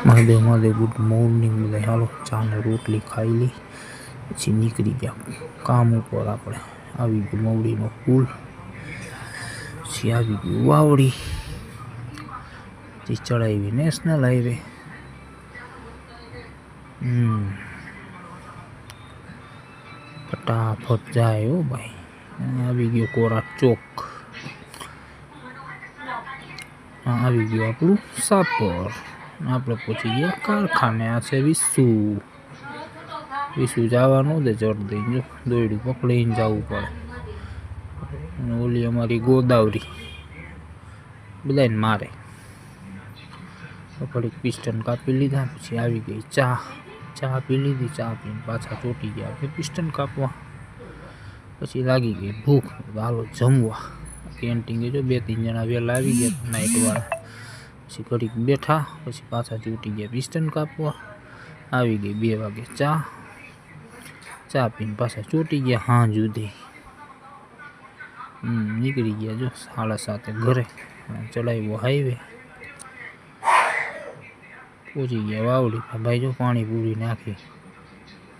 Mahadev Mahadev good morning બધા. હાલો ચા ને રોટલી ખાઈ લી પછી નીકળી ગયા કામ ઉપર. આપણે આવી ગયું મવડીનો પુલ, પછી આવી ગયું વાવડી, પછી ચડાવી નેશનલ હાઈવે. ફટાફટ જાય હો ભાઈ. આવી ગયો કોરા ચોક. આવી ગયું આપણું સાપર. આપણે પહોંચી ગયા કારખાને. આ છે વિસુ જવાનું દે ચડ દઈ દોયડું પકડીને જવું પડે. ઓલી અમારી ગોદાવરી બધાને મારે. ઘડીક પિસ્ટન કાપી લીધા, પછી આવી ગઈ ચા પી લીધી. ચા પીને પાછા ચોટી ગયા આપણે પિસ્ટન કાપવા. પછી લાગી ગઈ ભૂખ, હાલો જમવા. કેન્ટીન જો 2-3 જણા વહેલા આવી ગયા નાઇટવાળા. પછી ઘડીક બેઠા, પછી પાછા ચોટી ગયા પિસ્ટન કાપવા. આવી ગઈ 2 વાગે ચા પીને પાછા ચોટી ગયા હાંજ સુધી. નીકળી ગયા જો 7:30 ઘરે. ચડાવ્યો હાઈવે, પહોંચી ગયા વાવડી. ભાઈ જો પાણી પૂરી નાખી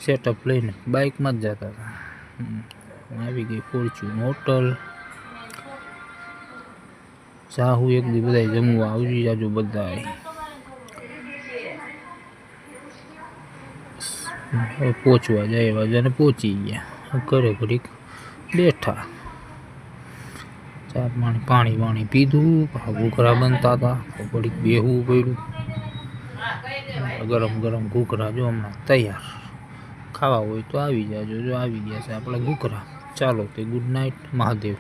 સેટઅપ લઈને બાઇકમાં જ જતા હતા. આવી ગઈ ફોર્ચ્યુન હોટલ. ચાહુ એક દી બધા જમવા આવજી જાજો બધા. પહોંચવા જાય અને પહોંચી ગયા ઘરે. ઘડીક બેઠા, ચા પાણી પીધું. ઘૂઘરા બનતા હતા, ઘડીક બેહવું પડ્યું. ગરમ ગરમ ઘૂઘરા જો હમણાં તૈયાર. ખાવા હોય તો આવી જાજો. જો આવી ગયા છે આપણા ઘૂઘરા. ચાલો તે ગુડ નાઇટ મહાદેવ.